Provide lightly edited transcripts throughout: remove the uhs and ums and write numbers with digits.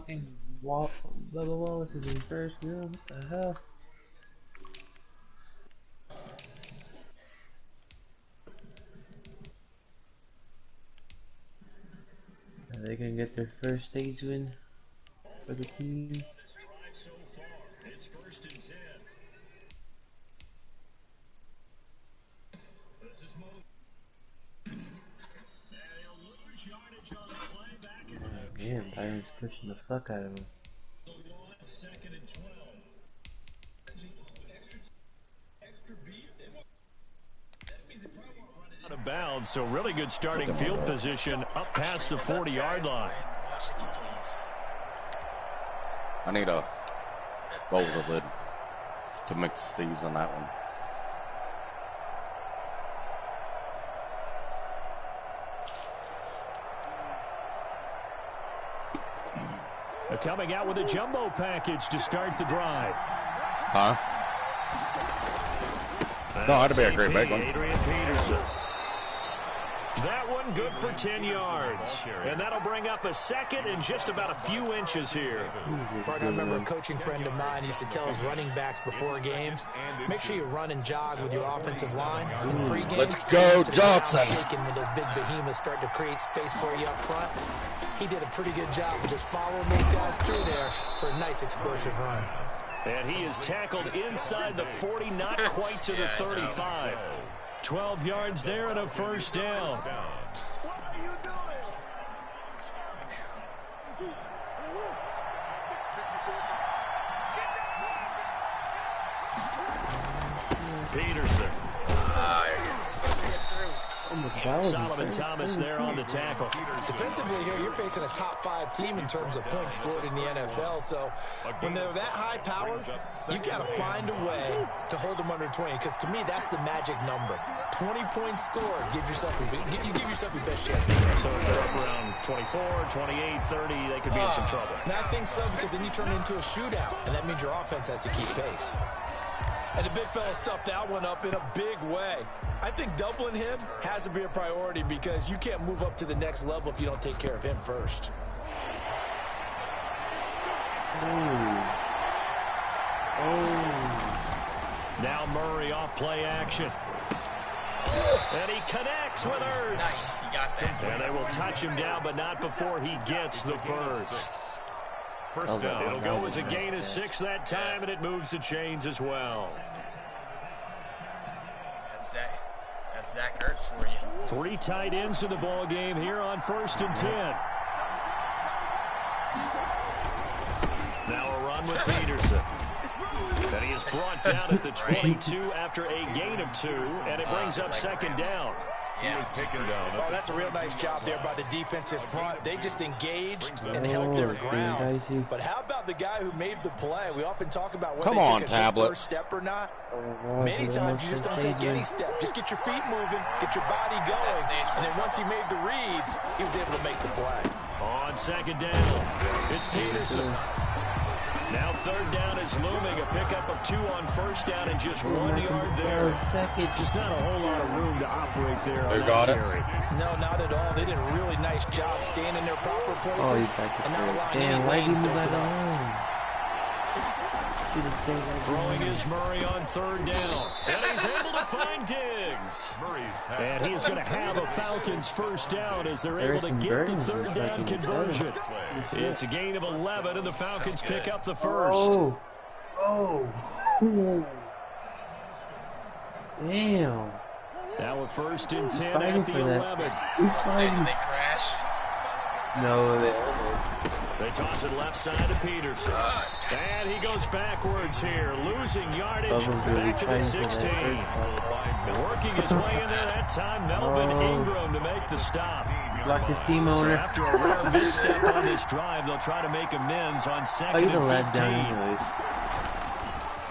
fucking Bubba Wallace is in first room. What the hell? Are they gonna get their first stage win for the team? It's 1st and 10. This is Man, Byron's pushing the fuck out of him. 2nd and 12. Out of bounds, so really good starting field position up past the 40-yard line. I need a roll the lid to mix these on that one. They're coming out with a jumbo package to start the drive. Huh? No, that'd be a great big one. Adrian Peterson. That one good for 10 yards. And that'll bring up a 2nd and just about a few inches here. I remember a coaching friend of mine used to tell his running backs before games, make sure you run and jog with your offensive line. Pre-game, let's go, Johnson. When those big behemoths start to create space for you up front. He did a pretty good job of just following those guys through there for a nice explosive run. And he is tackled inside the 40, not quite to the 35. 12 yards there and a first down. Peterson. Solomon Thomas there on the tackle. Defensively here, you're facing a top 5 team in terms of points scored in the NFL. So when they're that high powered, you got to find a way to hold them under 20. Because to me, that's the magic number. 20 points scored. Give yourself your best chance. So if they're up around 24, 28, 30, they could be in some trouble. And I think so, because then you turn it into a shootout, and that means your offense has to keep pace. And the big fella stuffed that one up in a big way. I think doubling him has to be a priority because you can't move up to the next level if you don't take care of him first. Now Murray off play action. And he connects with Ertz. Nice, he got that. And they will touch him down, but not before he gets the first. First down. It'll go as a gain of 6 that time, and it moves the chains as well. That's Zach Ertz for you. 3 tight ends in the ball game here on 1st and 10. Now a run with Peterson. And he is brought down at the 22 after a gain of 2, and it brings up 2nd down. He was taken down. Oh, that's a real nice job there by the defensive front. They just engaged and held their ground. But how about the guy who made the play? We often talk about whether they take a good first step or not. Many times you just don't take any step. Just get your feet moving, get your body going, and then once he made the read, he was able to make the play. On 2nd down, it's Peterson. Now 3rd down is looming. A pickup of 2 on 1st down and just 1 yard there. Just not a whole lot of room to operate there. They got it. No, not at all. They did a really nice job staying in their proper places and not allowing any lanes to open up. Throwing is Murray on 3rd down. And he's able to find Diggs. And he is going to have a Falcons first down as they're able to get the 3rd down conversion. It's a gain of 11, and the Falcons pick up the first. Damn. Now a 1st and 10 at the 11. They crashed. No, they almost. They toss it left side to Peterson. And he goes backwards here, losing yardage back to the 16. Working his way in there that time, Melvin Ingram to make the stop. Blocked his team owner. So after a rare misstep on this drive, they'll try to make amends on 2nd and 15.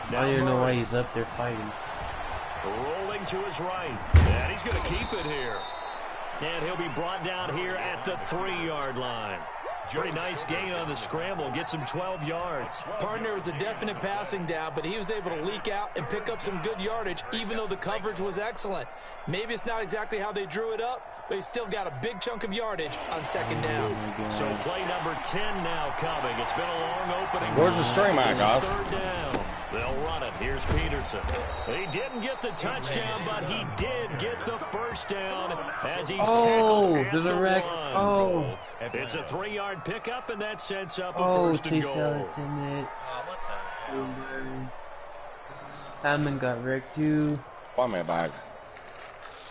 I don't even know why he's up there fighting. Rolling to his right. And he's going to keep it here. And he'll be brought down here at the 3-yard line. Pretty nice gain on the scramble. Gets him 12 yards. Partner was a definite passing down, but he was able to leak out and pick up some good yardage, even though the coverage was excellent. Maybe it's not exactly how they drew it up, but he still got a big chunk of yardage on second down. So play number 10 now coming. It's been a long opening. Where's the stream at, guys? Third down. They'll run it. Here's Peterson. He didn't get the touchdown, but he did get the first down as he's tackled at there's a the wreck. one. Oh. It's a 3-yard pickup, and that sets up a first and goal. Oh, what the hell? Hammond got wrecked too. Find me a bag.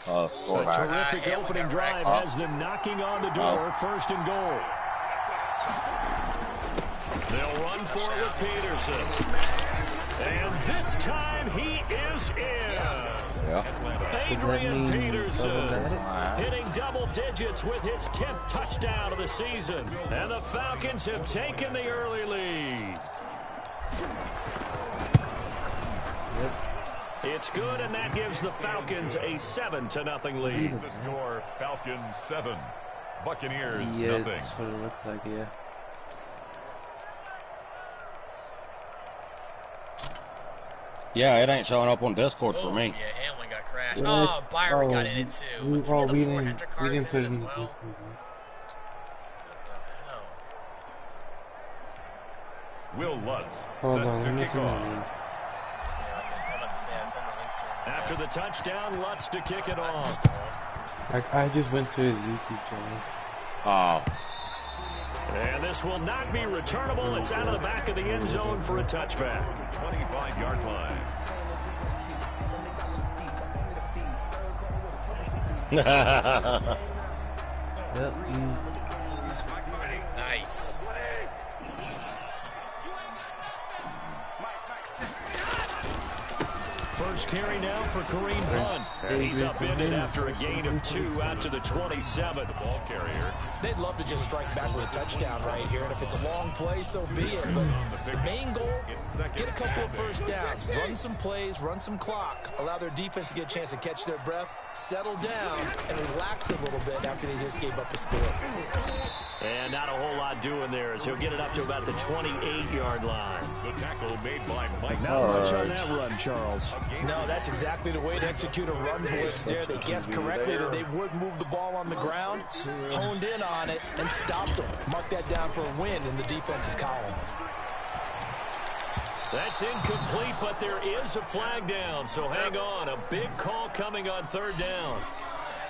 Score A bag. terrific opening drive has them knocking on the door. First and goal. They'll run for it with Peterson. And this time he is in. Yeah. Adrian Peterson hitting double digits with his 10th touchdown of the season. And the Falcons have taken the early lead. It's good, and that gives the Falcons a 7-0 lead. The score, Falcons 7, Buccaneers Yeah, nothing. that's what it looks like, yeah. Yeah, it ain't showing up on Discord for me. Yeah, Hamlin got crashed. Yeah, Oh, Byron got in it too. With three of the four Hendrick cars in it as well. What the hell? Will Lutz Hold set on, to let me kick see my off. name. Yeah, I was about to say, I sent a link to him. After the touchdown, Lutz to kick it off. I just went to his YouTube channel. Oh. And this will not be returnable. It's out of the back of the end zone for a touchback. 25-yard line. Yep. Nice. First carry now for Kareem Hunt. And he's upended after a gain of 2 out to the 27. Ball carrier. They'd love to just strike back with a touchdown right here, and if it's a long play, so be it. But the main goal, get a couple of first downs, run some plays, run some clock, allow their defense to get a chance to catch their breath, settle down, and relax a little bit after they just gave up a score. And not a whole lot doing there as he'll get it up to about the 28-yard line. The tackle made by Mike. Not much on that run, Charles. No, that's exactly the way to execute a run blitz there. They guessed correctly that they would move the ball on the ground, honed in on it, and stopped them. Mark that down for a win in the defense's column. That's incomplete, but there is a flag down, so hang on. A big call coming on third down.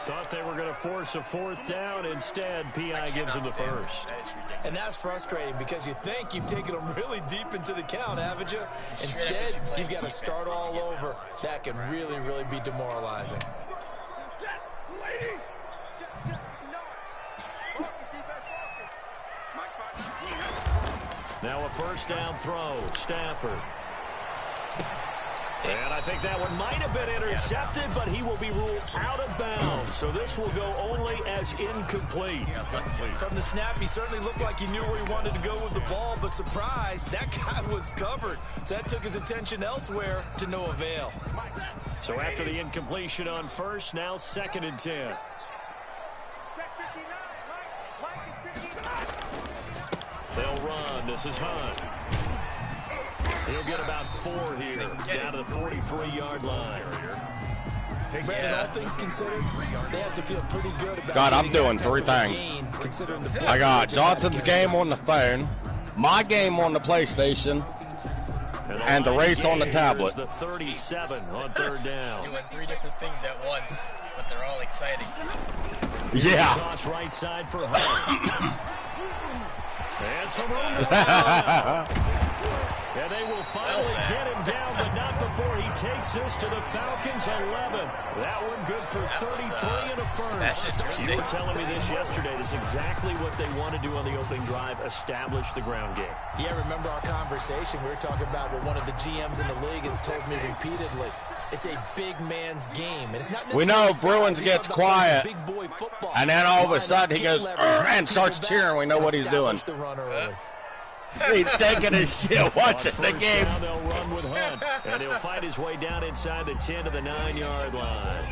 Thought they were going to force a fourth down. Instead, P.I. gives them the first. That is ridiculous. And that's frustrating because you think you've taken them really deep into the count, haven't you? Instead, you've got to start all over. That can really, really be demoralizing. Now a first down throw. Stafford. And I think that one might have been intercepted, but he will be ruled out of bounds. So this will go only as incomplete. From the snap, he certainly looked like he knew where he wanted to go with the ball, but surprise, that guy was covered. So that took his attention elsewhere to no avail. So after the incompletion on first, now 2nd and 10. They'll run. This is Hunt. He'll get about 4 here, down to the 43-yard line. Brandon, all things considered, they have to feel pretty good about God, I'm doing 3 things. I got Johnson's game on the phone, my game on the PlayStation, and the race on the tablet. The 37 on third down. Doing 3 different things at once, but they're all exciting. Yeah. Toss right side for Hunt. And some room to run. And they will finally get him down, but not before he takes this to the Falcons 11. That one good for 33 and a first. You were telling me this yesterday. This is exactly what they want to do on the opening drive, establish the ground game. Yeah, remember our conversation? We were talking about what one of the GMs in the league has told me repeatedly. It's a big man's game. And it's not we know Bruins gets quiet, and then all of a sudden he goes and starts cheering. We know what he's doing. He's taking his shit, watching the game. Now they'll run with Hunt, and he'll fight his way down inside the 10 to the 9-yard line.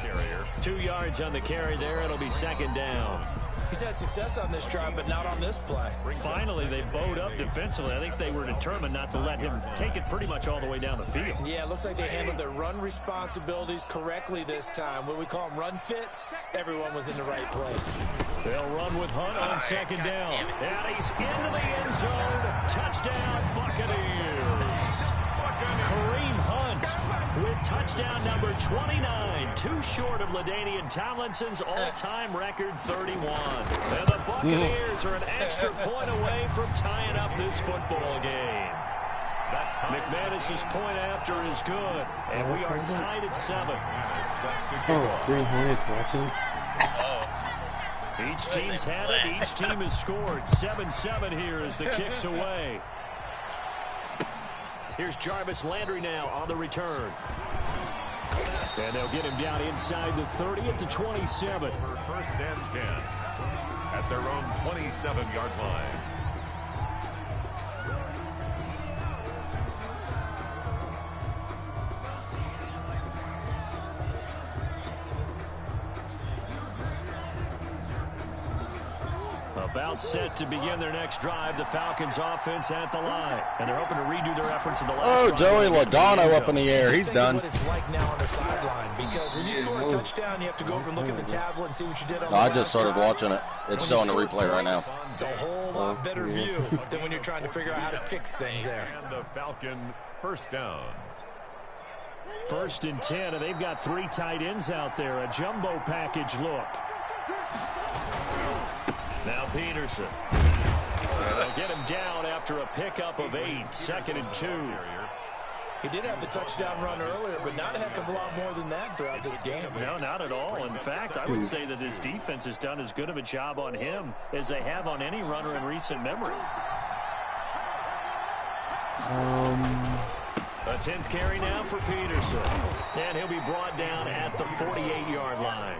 2 yards on the carry there. It'll be 2nd down. He's had success on this drive, but not on this play. Finally, they bowed up defensively. I think they were determined not to let him take it pretty much all the way down the field. Yeah, it looks like they handled their run responsibilities correctly this time. What we call them run fits, everyone was in the right place. They'll run with Hunt on second down. And he's into the end zone. Touchdown, Buccaneers. Kareem Hunt with touchdown number 29, too short of LaDainian Tomlinson's all-time record 31. And the Buccaneers are an extra point away from tying up this football game. McManus's point after is good, and we are tied at 7. Oh, Green Hornets watching. Each team's had it. Each team has scored. 7-7 here as the kick's away. Here's Jarvis Landry now on the return. And they'll get him down inside the 30 at the 27. First and 10 at their own 27-yard line. About set to begin their next drive. The Falcons offense at the line. And they're hoping to redo their efforts in the last drive. Joey Logano up in the air. He's done. What it's like now on the sideline, because when you score a touchdown, you have to go over and look at the tablet and see what you did on the I just started watching it. It's showing the replay right now. It's a whole lot better view than when you're trying to figure out how to fix things there. And the Falcon first down. 1st and 10, and they've got 3 tight ends out there. A jumbo package look. Now Peterson. They'll get him down after a pickup of 8. 2nd and 2. He did have the touchdown run earlier, but not a heck of a lot more than that throughout this game. No, not at all. In fact, I would say that his defense has done as good of a job on him as they have on any runner in recent memory. A 10th carry now for Peterson. And he'll be brought down at the 48-yard line.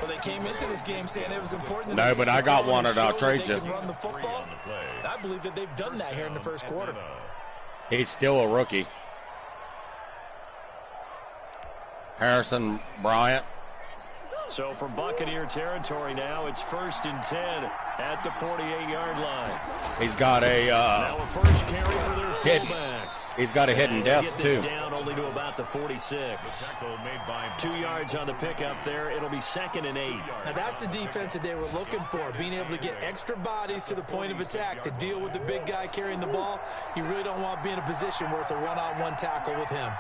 Well, they came into this game saying it was important. No, but I got one and I'll trade you. Run the football. I believe that they've done that here in the first quarter. He's still a rookie. Harrison Bryant. So from Buccaneer territory now, it's 1st and 10 at the 48-yard line. He's got a now a first carry for their fullback. He's got a hidden death too. Down only to about the 46. 2 yards on the pickup there. It'll be 2nd and 8. Now that's the defense that they were looking for, being able to get extra bodies to the point of attack to deal with the big guy carrying the ball. You really don't want to be in a position where it's a one-on-one tackle with him.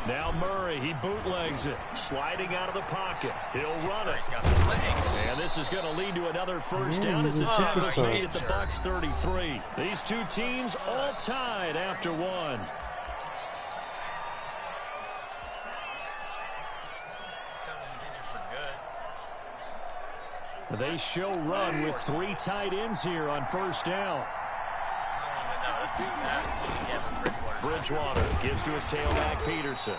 Now Murray, he bootlegs it, sliding out of the pocket. He'll run it. He's got some legs. And this is going to lead to another first down as the tackle's made at the Bucs 33. These two teams all tied after 1. They show run with 3 tight ends here on first down. Bridgewater gives to his tailback Peterson.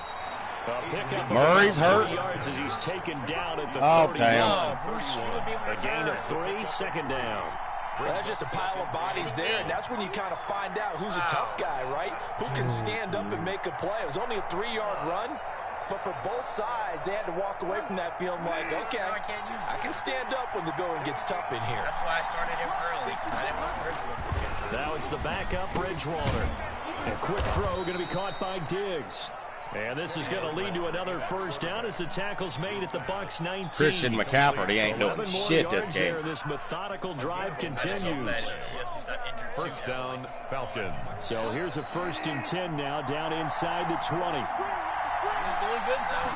Murray's hurt. Yards as he's taken down at the 31. Damn. A gain of 3, 2nd down. Well, that's just a pile of bodies there, and that's when you kind of find out who's a tough guy, right? Who can stand up and make a play. It was only a 3-yard run, but for both sides, they had to walk away from that feeling like, okay, I can stand up when the going gets tough in here. That's why I started him early, because I didn't want Bridgewater. Now it's the backup Bridgewater. A quick throw going to be caught by Diggs. And this is going to lead to another first down as the tackle's made at the Bucs 19. Christian McCaffrey ain't doing shit this game. This methodical drive continues. First down, Falcons. So here's a 1st and 10 now, down inside the 20. He's doing good, though.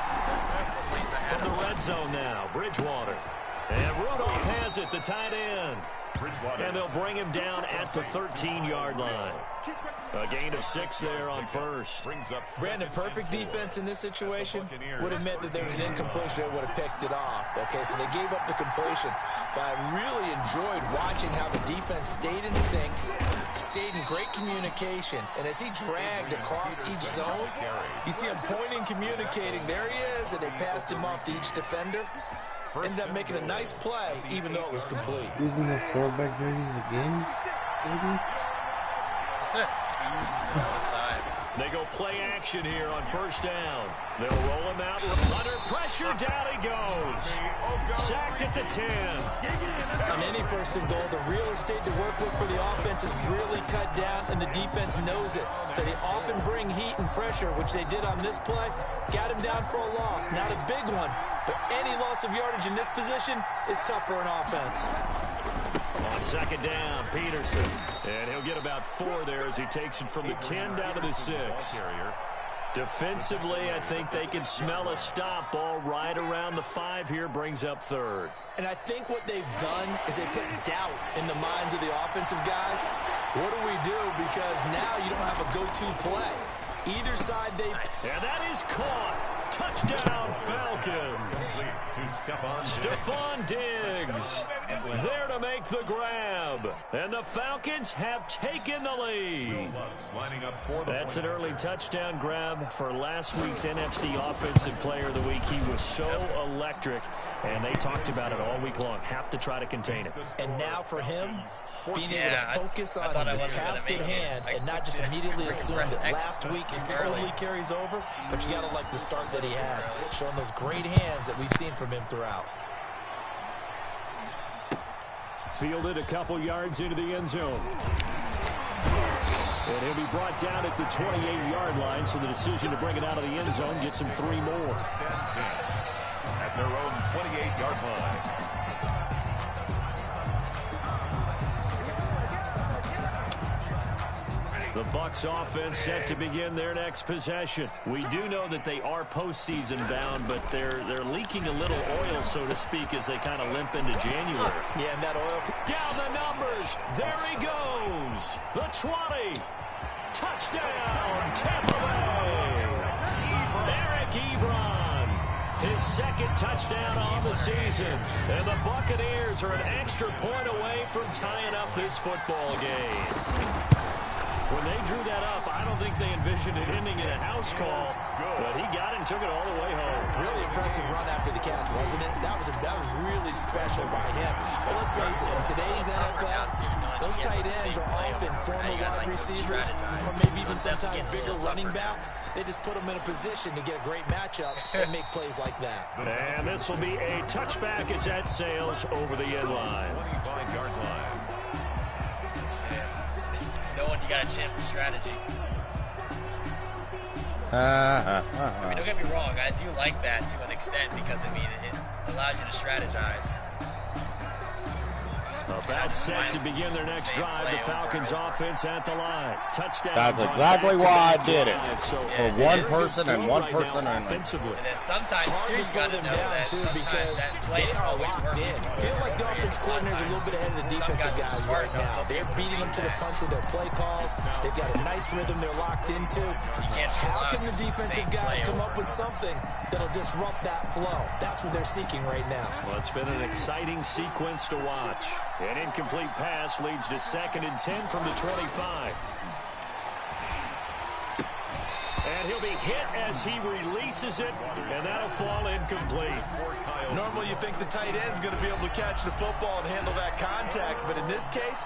He's doing good. From the red zone now, Bridgewater. And Rudolph has it, the tight end. And they'll bring him down at the 13-yard line. A gain of 6 there on first. Brandon, perfect defense in this situation would have meant that there was an incompletion that would have picked it off. Okay, so they gave up the completion. But I really enjoyed watching how the defense stayed in sync, stayed in great communication. And as he dragged across each zone, you see him pointing, communicating. There he is, and they passed him off to each defender. Ended up making a nice play, even though it was complete. Using the throwback jerseys again, maybe? He uses it all the time. They go play action here on first down. They'll roll him out. Under pressure, down he goes. Sacked at the 10. On any first and goal, the real estate to work with for the offense is really cut down, and the defense knows it. So they often bring heat and pressure, which they did on this play. Got him down for a loss. Not a big one, but any loss of yardage in this position is tough for an offense. On second down, Peterson. And he'll get about 4 there as he takes it from the 10 down to the 6. Defensively, I think they can smell a stop. Ball right around the 5 here, brings up 3rd. And I think what they've done is they put doubt in the minds of the offensive guys. What do we do? Because now you don't have a go-to play. Either side they... And that is caught. Touchdown, Falcons. Stephon Diggs there to make the grab. And the Falcons have taken the lead. That's an early touchdown grab for last week's NFC Offensive Player of the Week. He was so electric, and they talked about it all week long. Have to try to contain it. And now for him, being able to focus on the task at hand and not just immediately assume that last week it totally carries over, but you got to like the start that he has, showing those great hands that we've seen from him throughout. Fielded a couple yards into the end zone. And he'll be brought down at the 28-yard line, so the decision to bring it out of the end zone gets him 3 more. At their own 28-yard line. The Bucs offense set to begin their next possession. We do know that they are postseason bound, but they're leaking a little oil, so to speak, as they kind of limp into January. Yeah, and that oil... Down the numbers. There he goes. The 20. Touchdown, Tampa Bay. Eric Ebron. His 2nd touchdown on the season. And the Buccaneers are an extra point away from tying up this football game. When they drew that up, I don't think they envisioned it ending in a house call, but he got it and took it all the way home. Really impressive run after the catch, wasn't it? That was really special by him. But let's face it, in today's NFL, those tight ends are often former wide receivers or maybe even sometimes bigger running backs. They just put them in a position to get a great matchup and make plays like that. And this will be a touchback as that sails over the end line. 25-yard line. Knowing you got a chance of strategy. I mean, don't get me wrong, I do like that to an extent because, I mean, it allows you to strategize. About set to begin their next drive. The Falcons offense at the line. Touchdown. That's exactly why I did it. For one person and one person only. And then sometimes too, you got to know that too, because that play is always working. I feel like the offense coordinators are a little bit ahead of the defensive guys right now. They're beating them to the punch with their play calls. They've got a nice rhythm they're locked into. How can the defensive guys come up with something that'll disrupt that flow? That's what they're seeking right now. Well, it's been an exciting sequence to watch. An incomplete pass leads to 2nd and 10 from the 25. And he'll be hit as he releases it, and that'll fall incomplete. Normally you think the tight end's going to be able to catch the football and handle that contact, but in this case,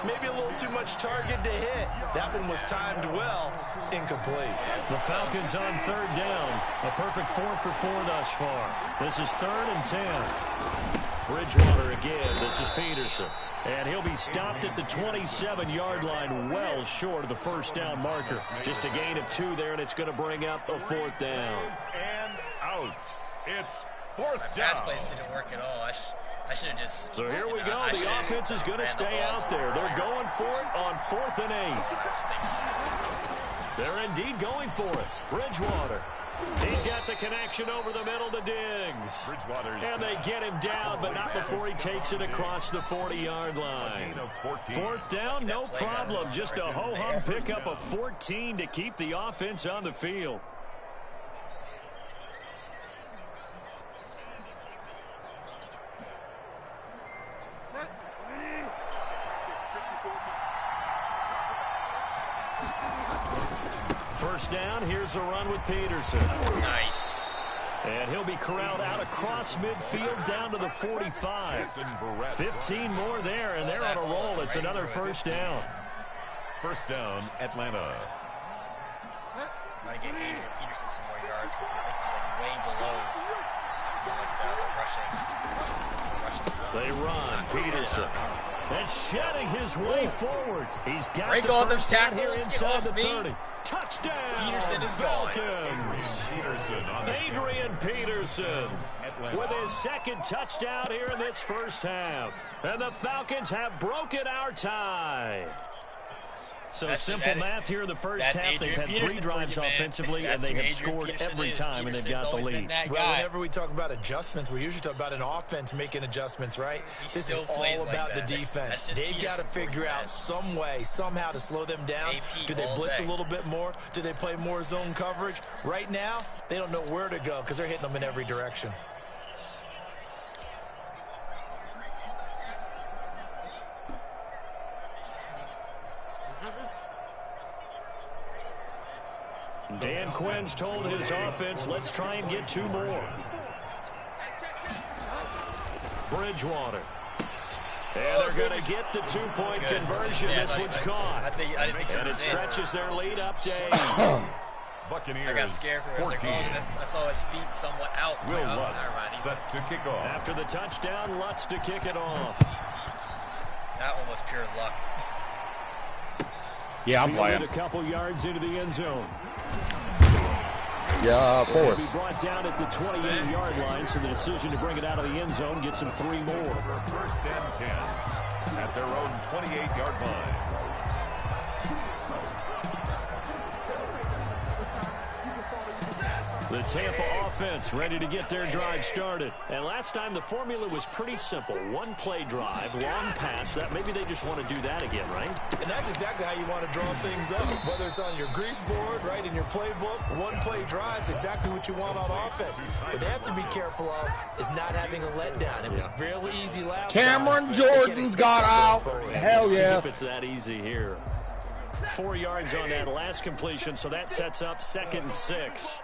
maybe a little too much target to hit. That one was timed well, incomplete. The Falcons on 3rd down. A perfect 4 for 4 thus far. This is 3rd and 10. Bridgewater again. This is Peterson. And he'll be stopped at the 27-yard line, well short of the first down marker. Just a gain of 2 there, and it's going to bring up a 4th down. And out. It's 4th down. Pass plays didn't work at all. I should have just... So here we go. The offense is going to stay out there. They're going for it on 4th and 8. They're indeed going for it. Bridgewater. He's got the connection over the middle to Diggs. And they get him down, but not before he takes it across the 40-yard line. 4th down, no problem. Just a ho-hum pickup of 14 to keep the offense on the field. First down, here's a run with Peterson. Nice. And he'll be corralled out across midfield down to the 45. 15 more there, and they're on a roll. It's another first down. First down, Atlanta. Might get Adrian Peterson some more yards because I think he's like way below the rushing. They run. Peterson. And shedding his way forward. He's got break the all them first down here tackles. inside the 30. Touchdown. Peterson is Falcons. Adrian Peterson with his second touchdown here in this first half. And the Falcons have broken our tie. So simple math here in the first half. They've had 3 drives offensively, and they have scored every time, and they've got the lead. Right, whenever we talk about adjustments, we usually talk about an offense making adjustments, right? This is all about the defense. They've got to figure out some way, somehow to slow them down. Do they blitz a little bit more? Do they play more zone coverage? Right now, they don't know where to go because they're hitting them in every direction. Dan Quinn's told his offense, let's try and get 2 more. Bridgewater. And they're going to get the 2-point conversion. This one's caught. And it stretches their lead up to 8. Buccaneers. I got scared for it. I saw his feet somewhat out. Will Lutz set to kick off. After the touchdown, Lutz to kick it off. That one was pure luck. Yeah, I'm playing. A couple yards into the end zone. Yeah, 4th. Be brought down at the 28-yard line, so the decision to bring it out of the end zone gets them 3 more. First and 10 at their own 28-yard line. The Tampa offense ready to get their drive started. And last time the formula was pretty simple. 1-play drive, long pass. That maybe they just want to do that again, right? And that's exactly how you want to draw things up. Whether it's on your grease board, right, in your playbook, 1-play drives, exactly what you want on offense. What they have to be careful of is not having a letdown. It was really easy last Cameron time. Jordan's got out. Hell yeah. If it's that easy here. 4 yards on that last completion, so that sets up 2nd and 6.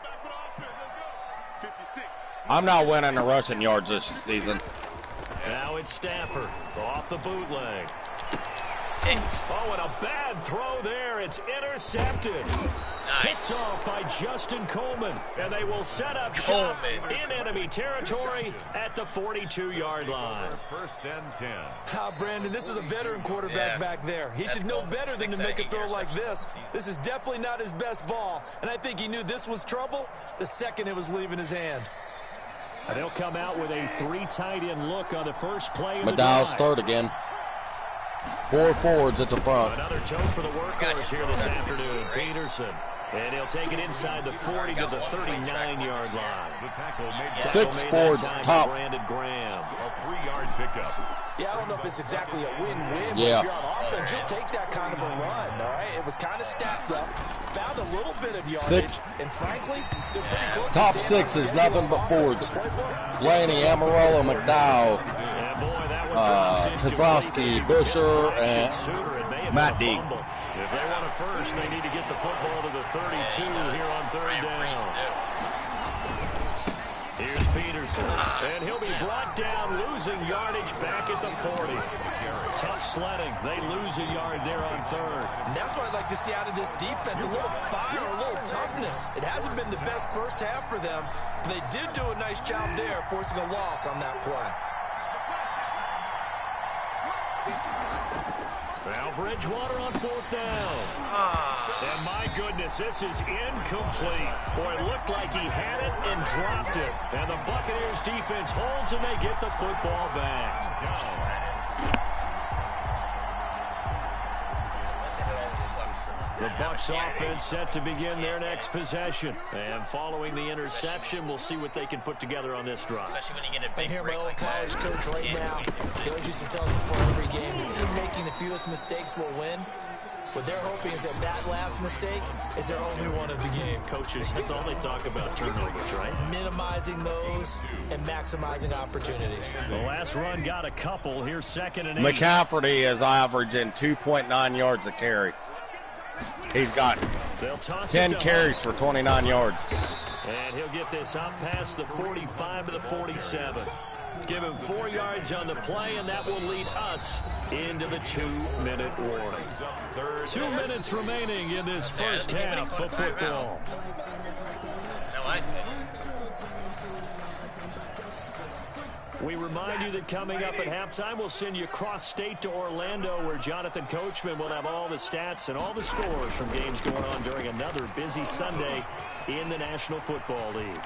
I'm not winning the rushing yards this season. Now it's Stafford off the bootleg. Oh, and a bad throw there. It's intercepted. Nice. Picked off by Justin Coleman. And they will set up shop in enemy territory at the 42-yard line. First and 10. Brandon, this is a veteran quarterback back there. He should know better than to make a throw like this. This is definitely not his best ball. And I think he knew this was trouble the second it was leaving his hand. And they'll come out with a 3 tight end look on the first play of the Medall's drive. third again. 4 forwards at the front. Another tote for the workhorse here this afternoon, Peterson. And he'll take it inside the 40 to the 39-yard line. The tackle made 6 forwards top. Brandon Graham. A 3-yard pickup. Yeah, I don't know if it's exactly a win-win, Yeah. but if you're on offense, you'll take that kind of a run, all right? It was kind of stacked up, found a little bit of yardage, and frankly, they're pretty close. Top 6 is nothing but forwards. Blaney, Amarillo, McDowell, Kozlowski, Busher, and Matt D. If they want a first, they need to get the football to the 32 here on 3rd down. Here's Peterson, and he'll be brought down, losing yardage back at the 40. Tough sledding. They lose a yard there on 3rd. And that's what I'd like to see out of this defense, a little fire, a little toughness. It hasn't been the best first half for them, but they did do a nice job there, forcing a loss on that play. Now Bridgewater on 4th down. And my goodness, this is incomplete. Boy, it looked like he had it and dropped it. And the Buccaneers defense holds and they get the football back. The Bucs offense set to begin their next possession. And following the interception, we'll see what they can put together on this drive. Especially when you get a big I hear my break old like college that. coach right now. He always used to tell us before every game, the team making the fewest mistakes will win. What they're hoping is that last mistake is their only one of the game. Coaches, that's all they talk about, turnovers, right? Minimizing those and maximizing opportunities. The last run got a couple. Here's 2nd and 8. McCafferty is averaging 2.9 yards a carry. He's got 10 carries for 29 yards. And he'll get this up past the 45 to the 47. Give him 4 yards on the play, and that will lead us into the 2-minute warning. 2 minutes remaining in this first half of football. We remind you that coming up at halftime, we'll send you cross-state to Orlando, where Jonathan Coachman will have all the stats and all the scores from games going on during another busy Sunday in the National Football League.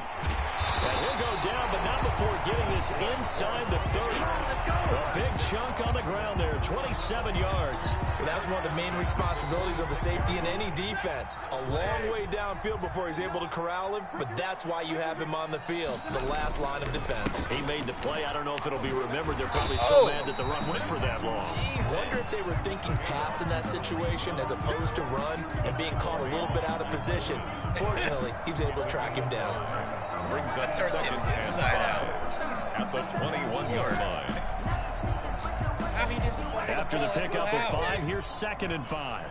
And he'll go down, but not before getting this inside the 30. A big chunk on the ground there, 27 yards. Well, that's one of the main responsibilities of a safety in any defense. A long way downfield before he's able to corral him, but that's why you have him on the field, the last line of defense. He made the play. I don't know if it'll be remembered. They're probably so mad that the run went for that long. I wonder if they were thinking pass in that situation as opposed to run and being caught a little bit out of position. Fortunately, he's able to track him down. Brings up second and 5 at the 21-yard line. After the pickup of 5, here's 2nd and 5.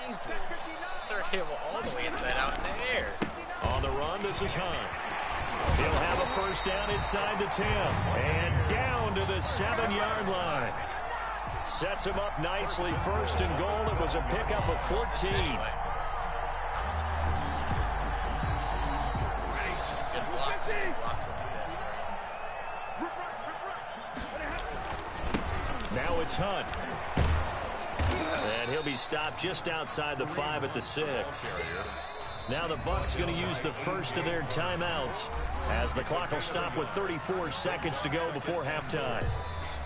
Jesus. Third hit all the way inside out in the air. On the run, this is Hunt. He'll have a first down inside the 10. And down to the 7-yard line. Sets him up nicely. 1st and goal. It was a pickup of 14. Good blocks. Blocks will do that for you. Now it's Hunt. And he'll be stopped just outside the 5 at the 6. Now the Bucs going to use the first of their timeouts as the clock will stop with 34 seconds to go before halftime.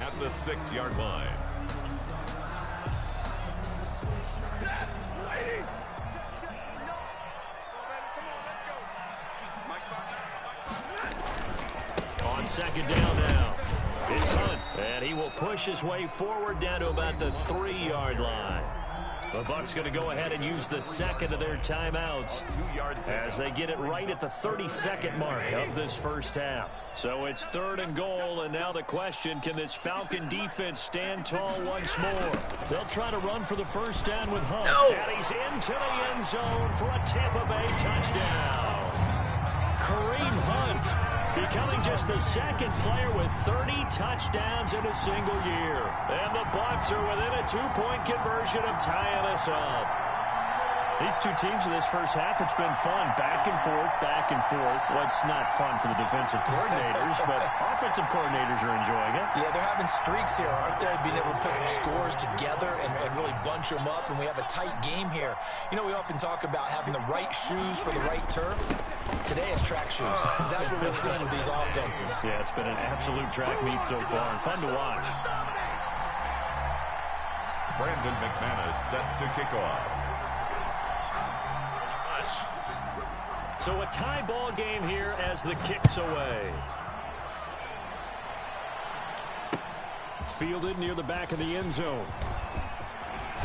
At the 6-yard line. On 2nd down now, it's Hunt, and he will push his way forward down to about the 3-yard line. The Bucs going to go ahead and use the 2nd of their timeouts as they get it right at the 32nd mark of this first half. So it's 3rd and goal, and now the question, can this Falcon defense stand tall once more? They'll try to run for the first down with Hunt. And he's into the end zone for a Tampa Bay touchdown. Kareem Hunt becoming just the 2nd player with 30 touchdowns in a single year. And the Bucs are within a 2-point conversion of tying us up. These two teams in this first half, it's been fun. Back and forth, back and forth. Well, it's not fun for the defensive coordinators, but offensive coordinators are enjoying it. Yeah, they're having streaks here, aren't they? Being able to put scores together and really bunch them up, and we have a tight game here. You know, we often talk about having the right shoes for the right turf. Today it's track shoes. That's what we've seen with these offenses. Yeah, it's been an absolute track meet so far, and fun to watch. Brandon McManus set to kick off. So a tie ball game here as the kick's away. Fielded near the back of the end zone.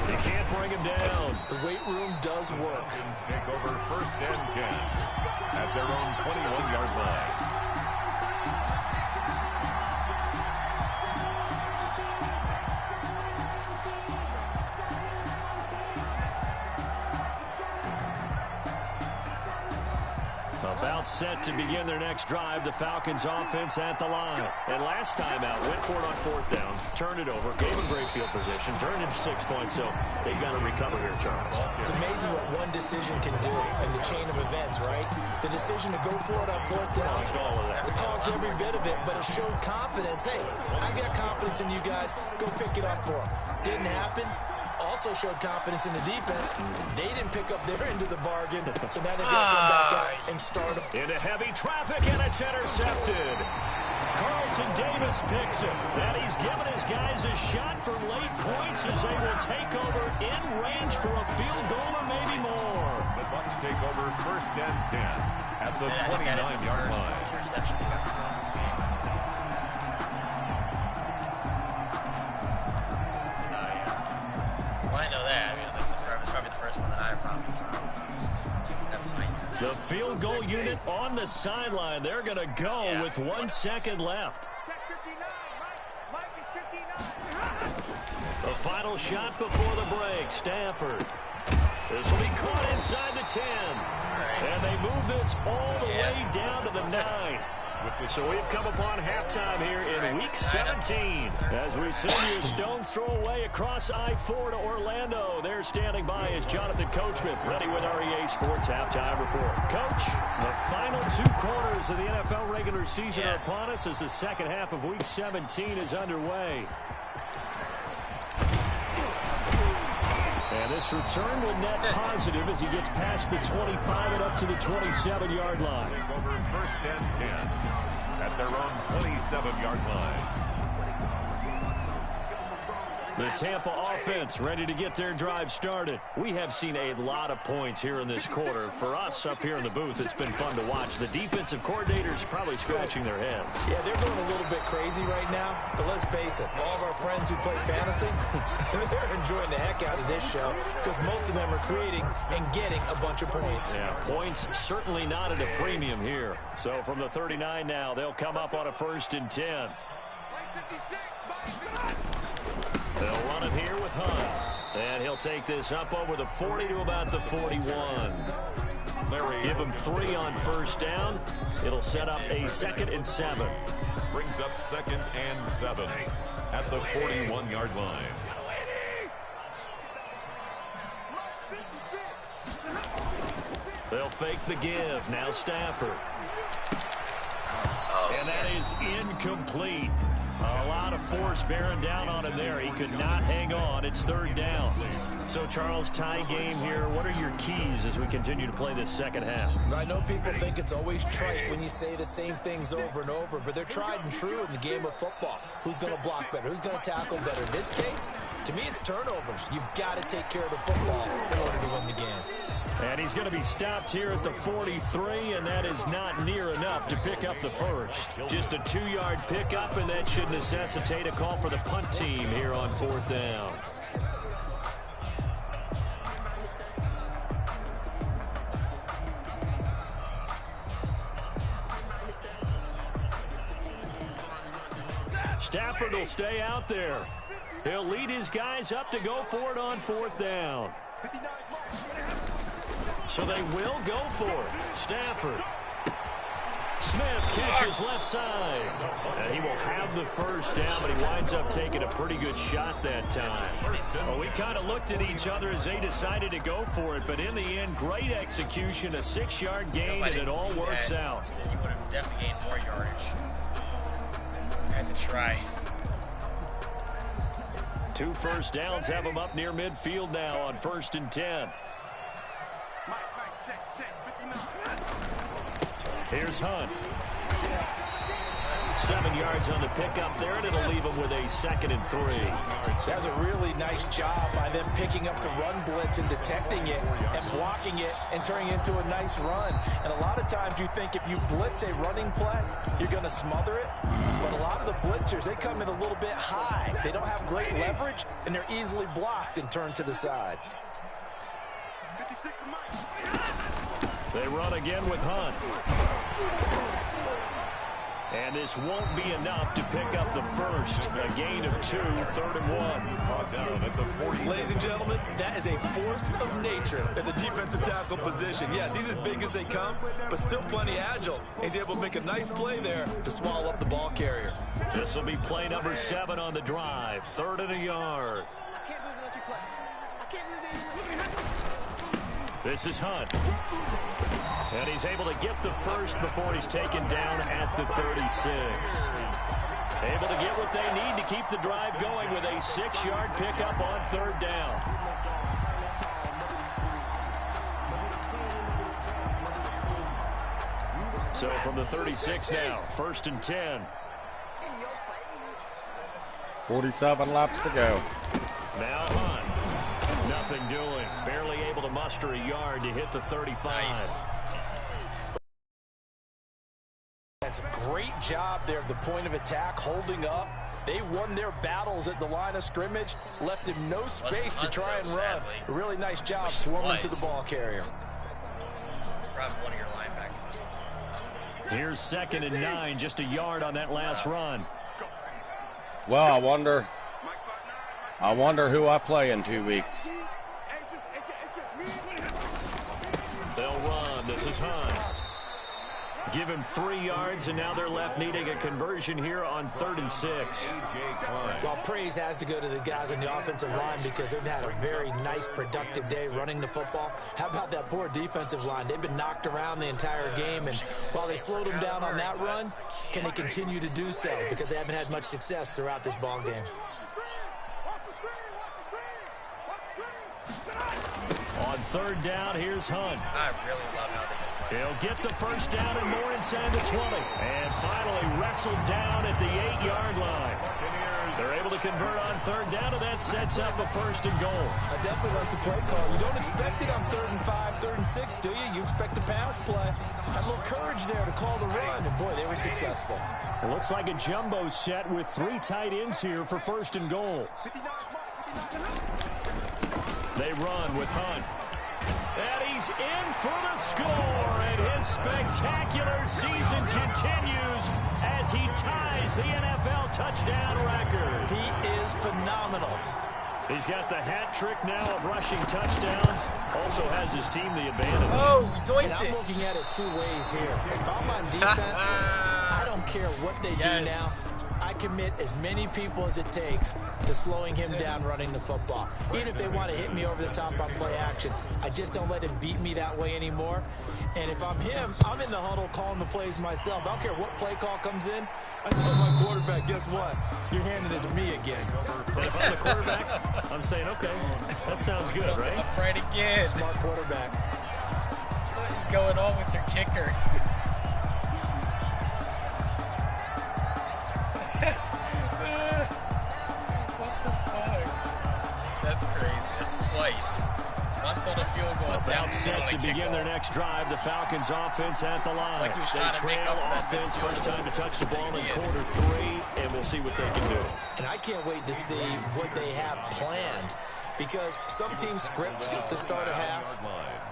They can't bring him down. The weight room does work. Falcons take over 1st and 10 at their own 21-yard line. About set to begin their next drive, the Falcons offense at the line. And last time out, went for it on 4th down, turned it over, gave them great field position, turned into 6 points, so they've got to recover here, Charles. It's amazing what one decision can do in the chain of events, right? The decision to go for it on 4th down. Caused all of that. It caused every bit of it, but it showed confidence. Hey, I got confidence in you guys. Go pick it up for them. Didn't happen. Also showed confidence in the defense. They didn't pick up their end of the bargain, so now they've got to come back out and start them. Into heavy traffic, and it's intercepted. Carlton Davis picks it, and he's given his guys a shot for late points as they will take over in range for a field goal or maybe more. The Bucs take over 1st and 10 at the 29-yard line. Interception they got from this game. I know that. It's probably the first one that I probably found. That's my The field goal unit on the sideline. They're going to go with 1 second left. The final shot before the break. Stafford. This will be caught inside the 10. And they move this all the way down to the 9. So we've come upon halftime here in Week 17. As we send you a stone's throw away across I-4 to Orlando. There standing by is Jonathan Coachman, ready with REA Sports Halftime Report. Coach, the final 2 quarters of the NFL regular season are upon us as the second half of Week 17 is underway. And this return will net positive as he gets past the 25 and up to the 27-yard line. Over 1st and 10 at their own 27-yard line. The Tampa offense ready to get their drive started. We have seen a lot of points here in this quarter. For us up here in the booth, it's been fun to watch. The defensive coordinators probably scratching their heads. Yeah, they're going a little bit crazy right now. But let's face it, all of our friends who play fantasy, they're enjoying the heck out of this show because most of them are creating and getting a bunch of points. Yeah, points certainly not at a premium here. So from the 39 now, they'll come up on a 1st and 10. They'll run it here with Hunt. And he'll take this up over the 40 to about the 41. Give him 3 on 1st down. It'll set up a 2nd and 7. Brings up 2nd and 7 at the 41-yard line. They'll fake the give. Now Stafford. And that is incomplete. A lot of force bearing down on him there. He could not hang on. It's 3rd down. So, Charles, tie game here. What are your keys as we continue to play this second half? I know people think it's always trite when you say the same things over and over, but they're tried and true in the game of football. Who's going to block better? Who's going to tackle better? In this case, to me, it's turnovers. You've got to take care of the football in order to win the game. And he's going to be stopped here at the 43, and that is not near enough to pick up the first. Just a 2-yard pickup, and that should necessitate a call for the punt team here on 4th down. Stafford will stay out there. He'll lead his guys up to go for it on 4th down. So they will go for it. Stafford. Smith catches left side. And he will have the 1st down, but he winds up taking a pretty good shot that time. Well, we kind of looked at each other as they decided to go for it, but in the end, great execution, a 6-yard gain, and it all works out. You would have definitely gained more yardage. I had to try. 2 1st downs have them up near midfield now on 1st and 10. Here's Hunt. 7 yards on the pickup there, and it'll leave him with a 2nd and 3. That was a really nice job by them picking up the run blitz and detecting it and blocking it and turning it into a nice run. And a lot of times you think if you blitz a running play, you're going to smother it. But a lot of the blitzers, they come in a little bit high. They don't have great leverage, and they're easily blocked and turned to the side. They run again with Hunt. And this won't be enough to pick up the first. A gain of 2, 3rd and 1. Down at the 40. Ladies and gentlemen, that is a force of nature at the defensive tackle position. Yes, he's as big as they come, but still plenty agile. He's able to make a nice play there to swallow up the ball carrier. This will be play number 7 on the drive. 3rd and a yard. This is Hunt. And he's able to get the first before he's taken down at the 36. Able to get what they need to keep the drive going with a 6-yard pickup on 3rd down. So from the 36 now, 1st and 10. 47 laps to go. Now Hunt. Nothing doing. Barely able to muster a yard to hit the 35. Nice. That's a great job there at the point of attack, holding up. They won their battles at the line of scrimmage, left him no space to try and run. A really nice job swarming to the ball carrier. Probably one of your linebackers. Here's 2nd and 9, just a yard on that last run. Well, I wonder who I play in 2 weeks. They'll run. This is Hunt. Give him 3 yards, and now they're left needing a conversion here on 3rd and 6. Well, praise has to go to the guys on the offensive line because they've had a very nice, productive day running the football. How about that poor defensive line? They've been knocked around the entire game, and while they slowed them down on that run, can they continue to do so? Because they haven't had much success throughout this ball game. On 3rd down, here's Hunt. I really love how they just let He'll get the first down and more inside the 20. And finally wrestled down at the 8-yard line. They're able to convert on 3rd down, and that sets up a 1st and goal. I definitely like the play call. You don't expect it on 3rd and 5, 3rd and 6, do you? You expect a pass play. Had a little courage there to call the run, and boy, they were successful. It looks like a jumbo set with 3 tight ends here for 1st and goal. They run with Hunt. And he's in for the score, and his spectacular season continues as he ties the NFL touchdown record. He is phenomenal. He's got the hat trick now of rushing touchdowns. Also has his team the advantage. Oh, and I'm looking at it 2 ways here. If I'm on defense, I don't care what they do now. I commit as many people as it takes to slowing him down running the football. Even if they want to hit me over the top on play action, I just don't let him beat me that way anymore. And if I'm him, I'm in the huddle calling the plays myself. I don't care what play call comes in. I tell my quarterback, guess what? You're handing it to me again. And if I'm the quarterback, I'm saying, okay, that sounds good, right? Right again. Smart quarterback. What is going on with your kicker? That's crazy. That's twice. Once on a field goal. About set to begin their next drive. The Falcons offense at the line. Like they trail offense. First time to touch the ball in quarter 3, and we'll see what they can do. And I can't wait to see what they have planned. Because some teams script to start a half.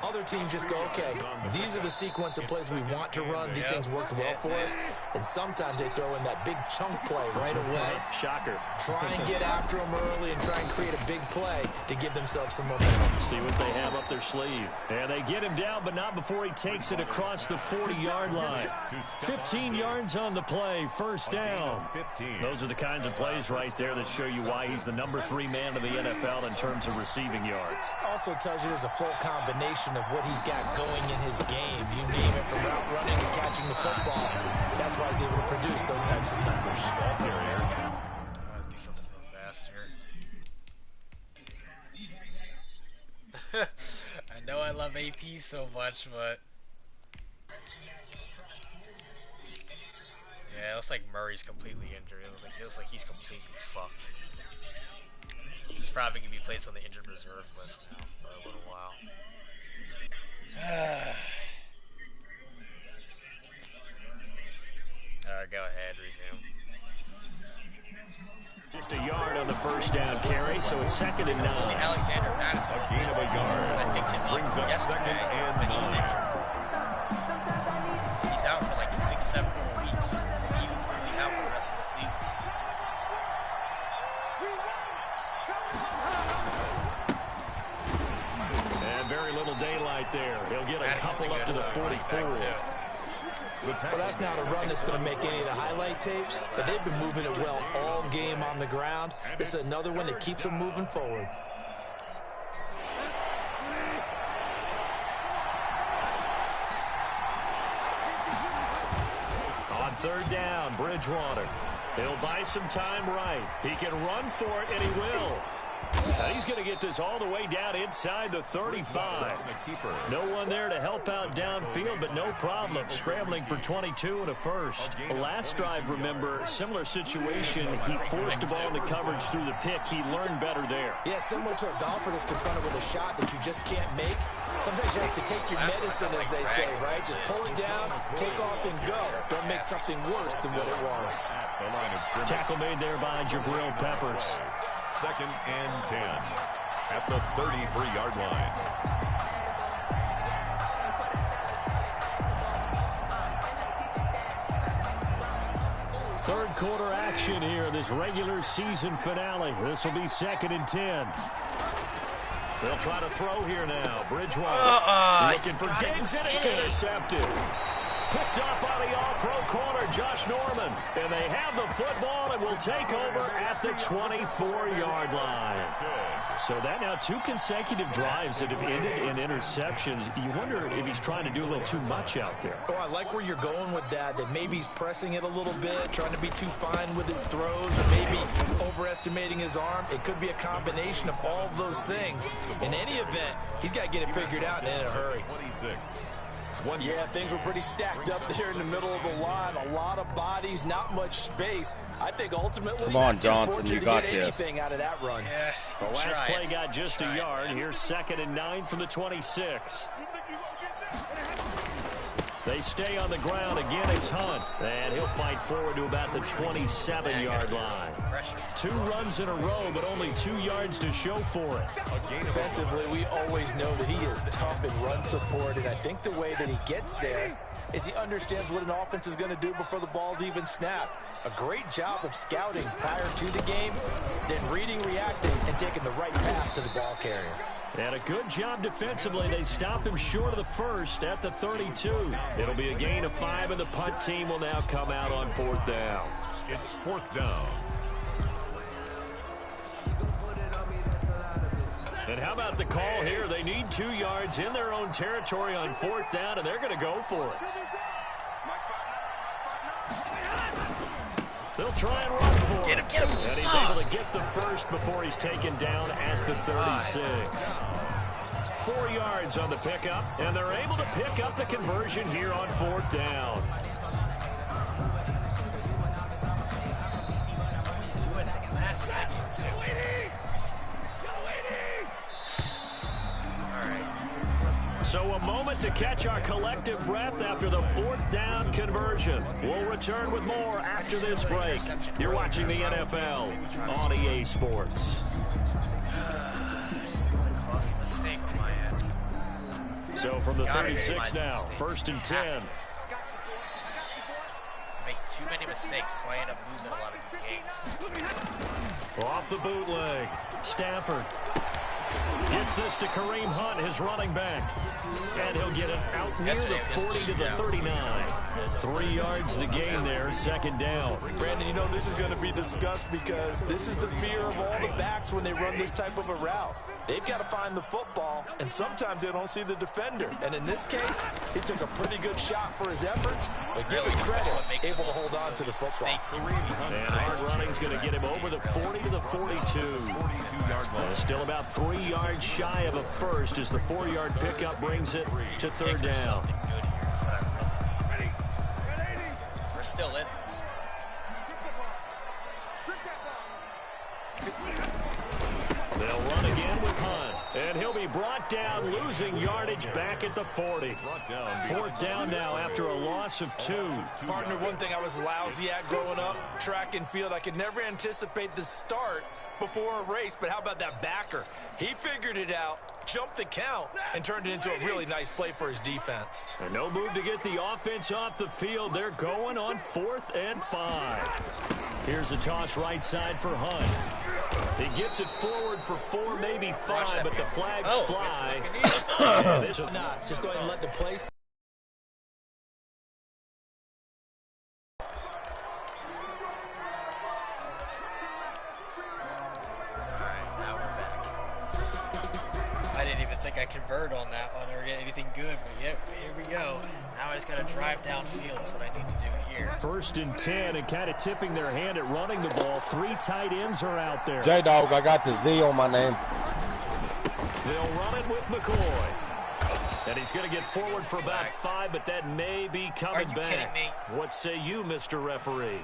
Other teams just go, okay, these are the sequence of plays we want to run. These things worked well for us. And sometimes they throw in that big chunk play right away. Shocker. Try and get after them early and try and create a big play to give themselves some momentum. See what they have up their sleeve. And they get him down, but not before he takes it across the 40-yard line. 15 yards on the play, first down. Those are the kinds of plays right there that show you why he's the number 3 man in the NFL in terms of receiving yards. Also tells you there's a full combination of what he's got going in his game. You name it, from route running to catching the football. That's why he's able to produce those types of numbers. I'm gonna do something so fast here. I know I love AP so much, but yeah, it looks like Murray's completely injured. It looks like he's completely fucked. He's probably gonna be placed on the injured reserve list now for a little while. Alright, go ahead, resume. Just a yard on the first down carry, so it's 2nd and 9. Alexander Madison A gain of a yard. I picked him Brings up up yesterday, 2nd and but he's 9. injured. He's out for like 6-7 more weeks, so he was literally out for the rest of the season. And very little daylight there. He'll get a couple up to the 44. Well, that's not a run that's going to make any of the highlight tapes, but they've been moving it well all game on the ground. This is another one that keeps them moving forward. On 3rd down, Bridgewater. He'll buy some time right. He can run for it, and he will. And he's going to get this all the way down inside the 35. No one there to help out downfield, but no problem. Scrambling for 22 and a first. The last drive, remember, similar situation. He forced the ball into coverage through the pick. He learned better there. Yeah, similar to a golfer that's confronted with a shot that you just can't make. Sometimes you have to take your medicine, as they say, right? Just pull it down, take off, and go. Don't make something worse than what it was. Tackle made there by Jabril Peppers. 2nd and 10 at the 33-yard line. Third quarter action here, this regular season finale. This will be 2nd and 10. They'll try to throw here now. Bridgewater looking for Diggs, and it's intercepted. Picked up by the all-pro corner, Josh Norman. And they have the football and will take over at the 24-yard line. So that now 2 consecutive drives that have ended in interceptions. You wonder if he's trying to do a little too much out there. Oh, I like where you're going with that maybe he's pressing it a little bit, trying to be too fine with his throws, or maybe overestimating his arm. It could be a combination of all of those things. In any event, he's got to get it figured out and in a hurry. 26. Yeah, things were pretty stacked up there in the middle of the line. A lot of bodies, not much space. I think ultimately, come on, Johnson, you got this. Anything out of that run. Yeah, the last play got just a yard. Here's 2nd and 9 from the 26. They stay on the ground. Again, it's Hunt. And he'll fight forward to about the 27-yard line. 2 runs in a row, but only 2 yards to show for it. Defensively, we always know that he is tough in run support, and I think the way that he gets there is he understands what an offense is going to do before the ball's even snapped. A great job of scouting prior to the game, then reading, reacting, and taking the right path to the ball carrier. And a good job defensively. They stopped him short of the first at the 32. It'll be a gain of 5, and the punt team will now come out on 4th down. It's 4th down. And how about the call here? They need 2 yards in their own territory on 4th down, and they're going to go for it. They'll try and run for it. Get him. And he's able to get the first before he's taken down at the 36. 4 yards on the pickup, and they're able to pick up the conversion here on 4th down. He's doing it last second, too. So a moment to catch our collective breath after the 4th down conversion. We'll return with more after this break. You're watching the NFL on EA Sports. Mistake on my end. So from the 36 now, 1st and 10. Make too many mistakes. That's why I end up losing a lot of these games. Off the bootleg. Stafford gets this to Kareem Hunt, his running back. And he'll get it out near the 40 to the 39. 3 yards the gain there, 2nd down. Brandon, you know this is going to be discussed because this is the fear of all the backs when they run this type of a route. They've got to find the football, and sometimes they don't see the defender. And in this case, he took a pretty good shot for his efforts, but give him credit, able to hold on to the football. And hard running's going to get him over the 40 to the 42. Still about 3 yards shy of a first as the 4-yard pickup brings it to 3rd down. We're still in this. They'll run again with Hunt, and he'll be brought down, losing yardage back at the 40. 4th down now after a loss of 2. Partner, one thing I was lousy at growing up, track and field, I could never anticipate the start before a race, but how about that backer? He figured it out, jumped the count, and turned it into a really nice play for his defense. And no move to get the offense off the field. They're going on 4th and 5. Here's a toss right side for Hunt. He gets it forward for 4, maybe 5, but the flags fly. Just go ahead and let the play. I convert on that one or get anything good, but yep, here we go. Now I just got to drive downfield. That's what I need to do here. 1st and 10, and kind of tipping their hand at running the ball. 3 tight ends are out there. J-Dog, I got the Z on my name. They'll run it with McCoy. And he's going to get forward for about 5, but that may be coming back. Are you kidding me? What say you, Mr. Referee?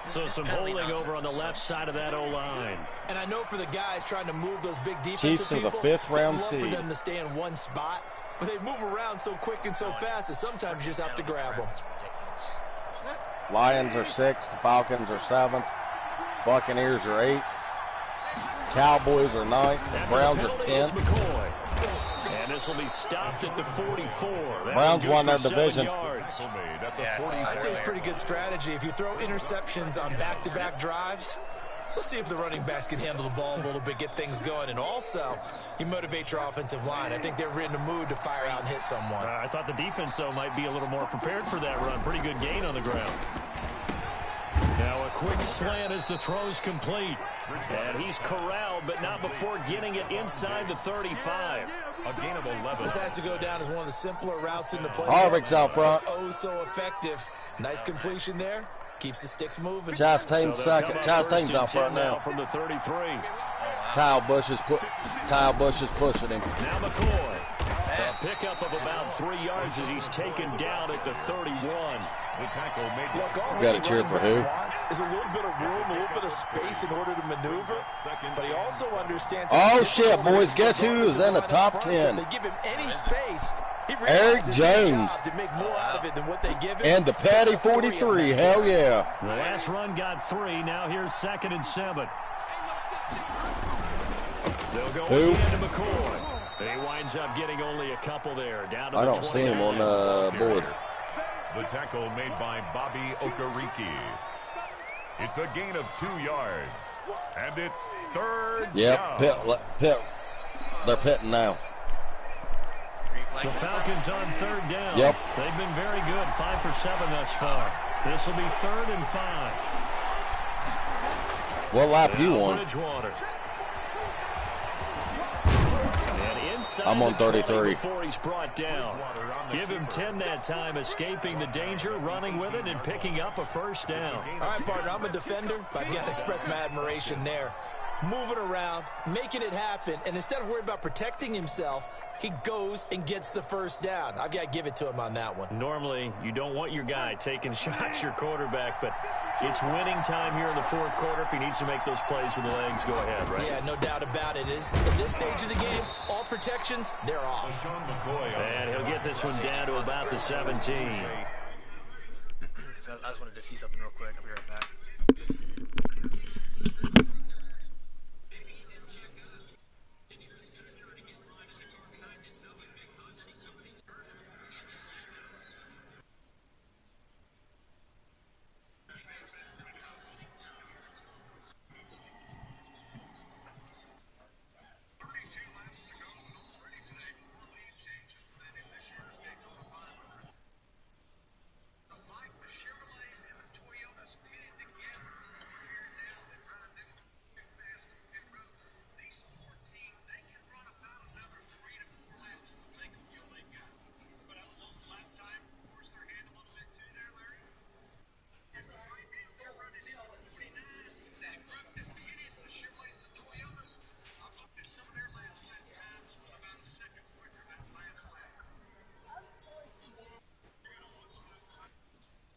So some holding over on the left side of that O-line. And I know for the guys trying to move those big defensive Chiefs are the people, 5th round for seed. them to stay in one spot, but they move around so quick and so fast that sometimes you just have to grab them. Lions are 6th, the Falcons are 7th, Buccaneers are 8th, Cowboys are 9th, Browns are 10th. And this will be stopped at the 44. Browns won their division. I'd say it's pretty good strategy. If you throw interceptions on back-to-back drives, We'll see if the running backs can handle the ball a little bit, get things going, and also you motivate your offensive line. I think they're in the mood to fire out and hit someone. I thought the defense, though, might be a little more prepared for that run. Pretty good gain on the ground. Now a quick slant as the throw's complete. And he's corralled, but not before getting it inside the 35. A gain of 11. This has to go down as one of the simpler routes in the play. Harvick's out front. Oh, so effective. Nice completion there. Keeps the sticks moving. Chastain's second. Chastain's out front now. From the 33. Kyle Busch is pushing him. Now McCoy. A pickup of about 3 yards as he's taken down at the 31. The tackle made. You got to cheer for who? Is a little bit of room, a little bit of space in order to maneuver, but he also understands. Oh shit, boys! Guess who is in the top 10? They give him any space. Eric Jones. To make more out of it than what they give him. And the Patty 43. Hell yeah! The last run got 3. Now here's 2nd and 7. They'll go again to McCoy. He winds up getting only a couple there. Down to I the don't see him on the board. The tackle made by Bobby Okereke. It's a gain of 2 yards. And it's 3rd Yep, down. pit. They're pitting now. The Falcons on 3rd down. Yep. They've been very good. 5 for 7 thus far. This will be 3rd and 5. What lap you on? Bridgewater. I'm on 33. Before he's brought down. Give him 10 that time, escaping the danger, running with it, and picking up a 1st down. All right, partner, I'm a defender, but I've got to express my admiration there. Moving around, making it happen, and instead of worried about protecting himself, he goes and gets the 1st down. I've got to give it to him on that one. Normally, you don't want your guy taking shots, your quarterback, but it's winning time here in the 4th quarter. If he needs to make those plays with the legs, go ahead, right? Yeah, no doubt about it. At this stage of the game, all protections, they're off. And he'll get this one down to about the 17. So I just wanted to see something real quick. I'll be right back.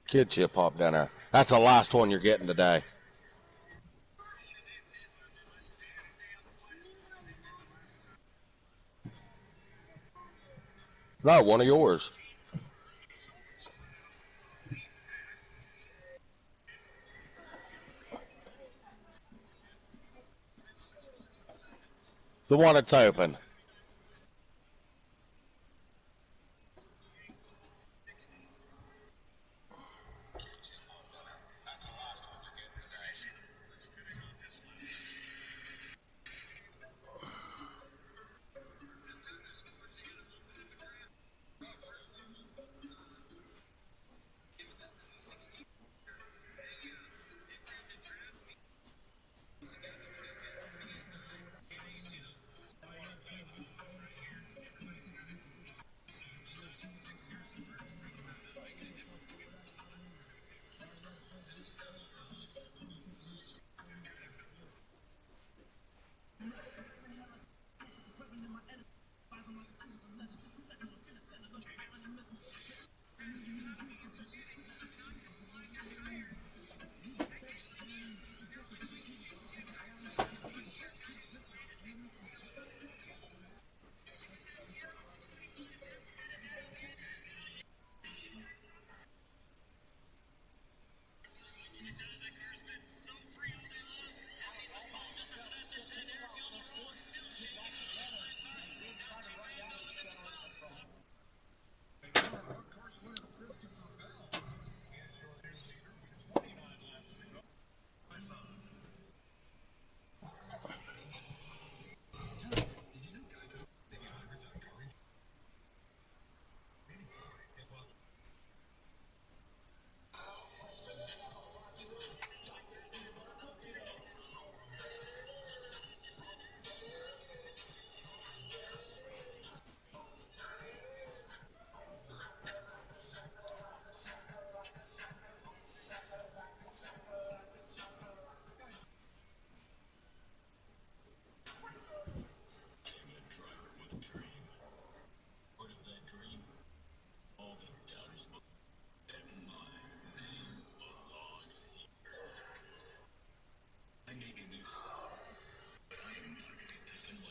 Kid chip hop down there. That's the last one you're getting today. No, one of yours. The one that's open.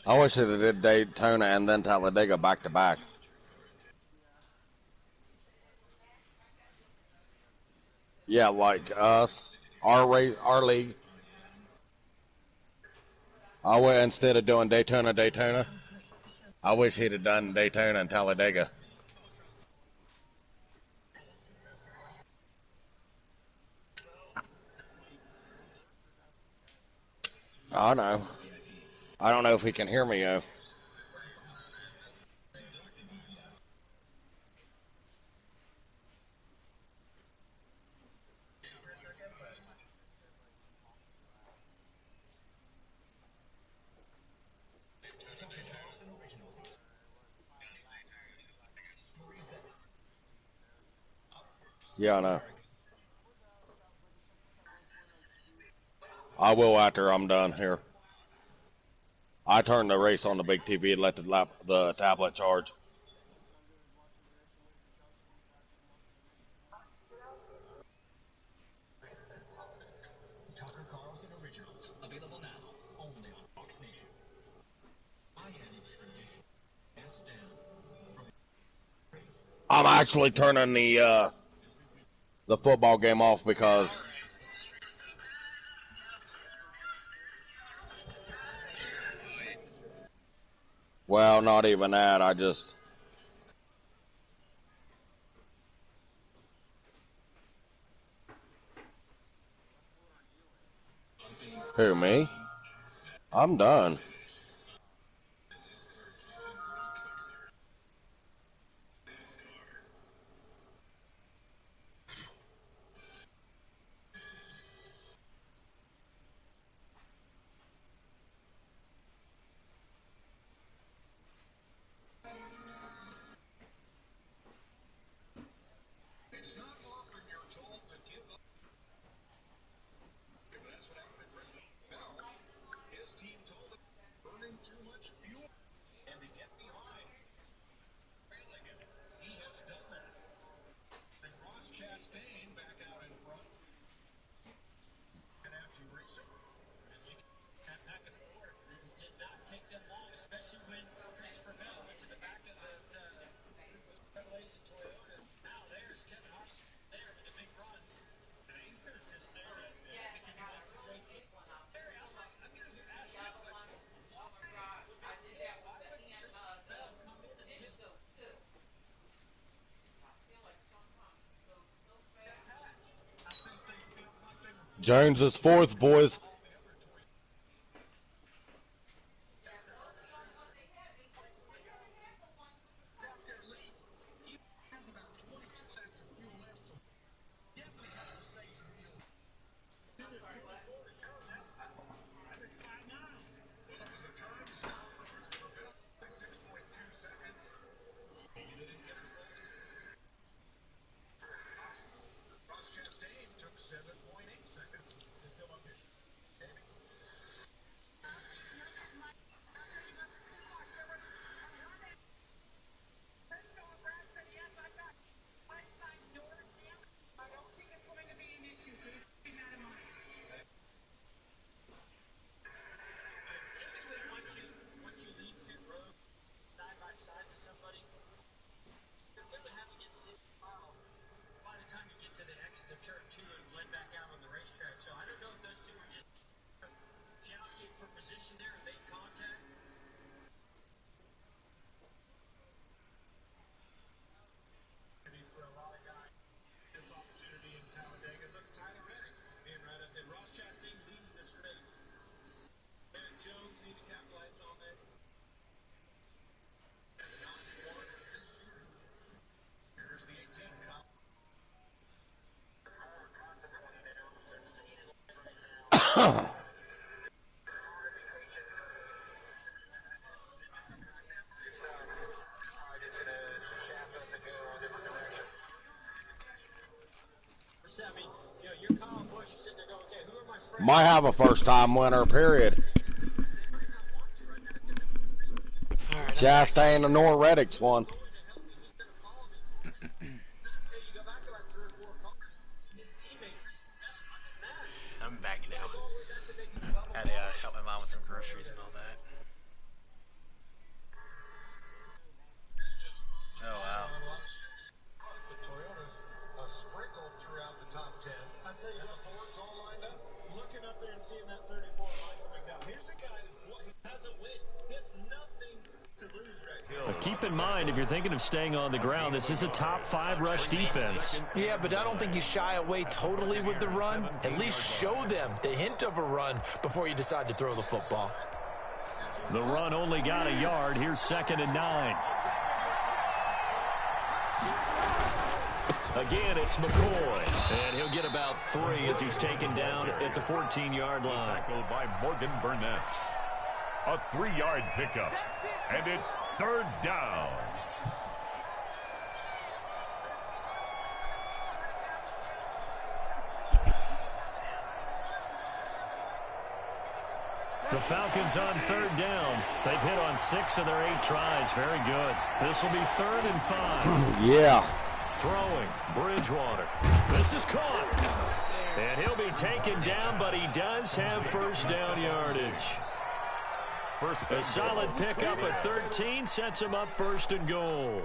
I wish they did Daytona and then Talladega back to back. Yeah, like us, our league. I would, instead of doing Daytona, I wish he'd have done Daytona and Talladega. I know. I don't know if he can hear me, though. Yeah, I know. I will after I'm done here. I turned the race on the big TV and let the tablet charge. I'm actually turning the football game off because well, not even that. I just who me? I'm done. Jones is fourth, boys. Might have a first-time winner, period. Chastain and Nor Reddick's won. I'm back now. Had to help my mom with some groceries and all that. Keep in mind, if you're thinking of staying on the ground, this is a top 5 rush defense. Yeah, but I don't think you shy away totally with the run. At least show them the hint of a run before you decide to throw the football. The run only got a yard. Here's 2nd and 9. Again, it's McCoy. And he'll get about 3 as he's taken down at the 14-yard line. Tackled by Morgan Burnett. A 3-yard pickup. And it's 3rd down. The Falcons on 3rd down. They've hit on 6 of their 8 tries. Very good. This will be 3rd and 5. Yeah. Throwing, Bridgewater. This is caught. And he'll be taken down, but he does have 1st down yardage. A solid pickup at 13 sets him up 1st and goal.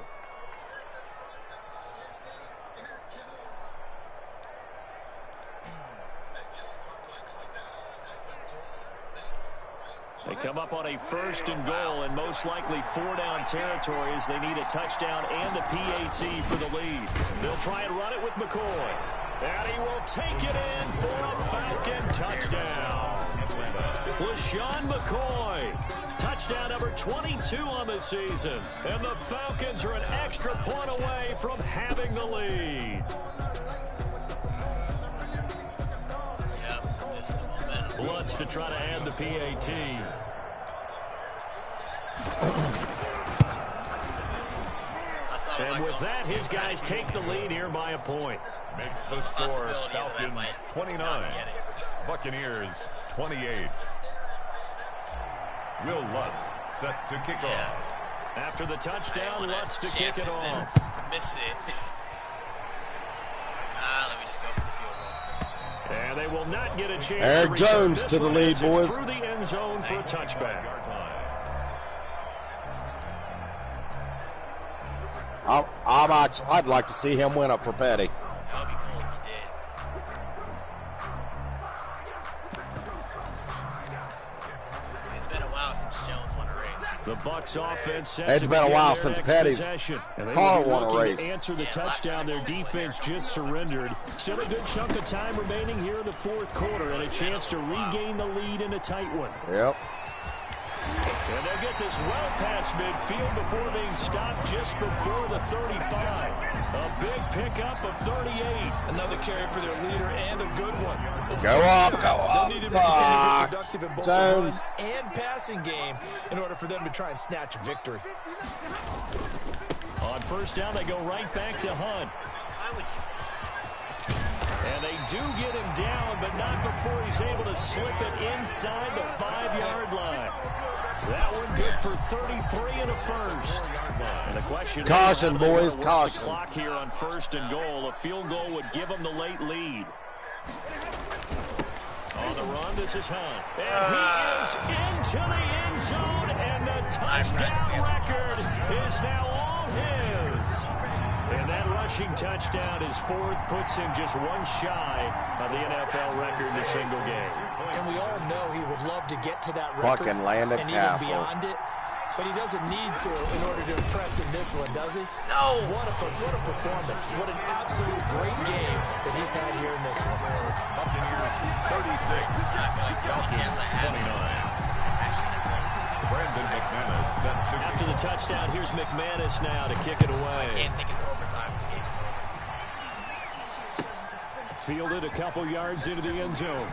They come up on a 1st and goal and most likely 4-down territory as they need a touchdown and a PAT for the lead. They'll try and run it with McCoy. And he will take it in for a Falcon touchdown. LaShawn McCoy, touchdown number 22 on the season. And the Falcons are an extra point away from having the lead. Lutz to try to add the PAT. And with that, his guys take the lead here by a point. Makes the score Falcons 29, Buccaneers 28. Will Lutz set to kick off. After the touchdown, Lutz to kick it off. Miss it. Let me just go for the field goal. And they will not get a chance Eric Jones to the lead, boys. Through the end zone for a touchback. I'd like to see him win up for Petty. That would be cool if he did. It's been a while since Jones won a race. The Bucs offense set It's to been a while their since next Petty's possession. And they car will be won a looking race. to answer the touchdown. Their defense just surrendered. Still a good chunk of time remaining here in the 4th quarter and a chance to regain the lead in a tight one. Yep. And they'll get this well past midfield before being stopped just before the 35. A big pickup of 38. Another carry for their leader and a good one. Go up. They'll need to continue to be productive in both the run Jones. and passing game in order for them to try and snatch a victory. On 1st down, they go right back to Hunt. Why would you? And they do get him down, but not before he's able to slip it inside the 5-yard line. That one good for 33 and a 1st. And the question: Caution, boys, caution. The clock here on 1st and goal. A field goal would give them the late lead. On the run, this is Hunt. And he is into the end zone, and the touchdown record is now all his. And that rushing touchdown is 4th, puts him just one shy of the NFL record in a single game. And we all know he would love to get to that record Fucking landed and even castle. beyond it. But he doesn't need to in order to impress in this one, does he? No! What a performance. What an absolute great game that he's had here in this one. Buccaneers 36, Falcons 29. Brandon McManus set to After the touchdown, here's McManus now to kick it away. Can't take it to overtime. This game is over. Fielded a couple yards into the end zone.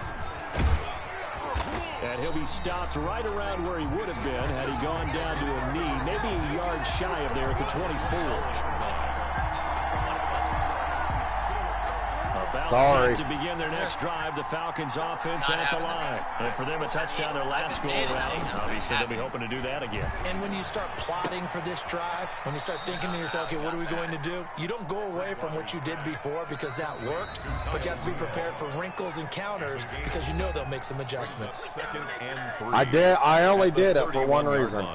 And he'll be stopped right around where he would have been had he gone down to a knee, maybe a yard shy of there at the 24. Sorry. To begin their next drive, the Falcons offense at the line. And for them, a touchdown their last go around. Obviously, they'll be hoping to do that again. And when you start plotting for this drive, when you start thinking to yourself, okay, what are we going to do? You don't go away from what you did before because that worked, but you have to be prepared for wrinkles and counters because you know they'll make some adjustments. I only did it for one reason.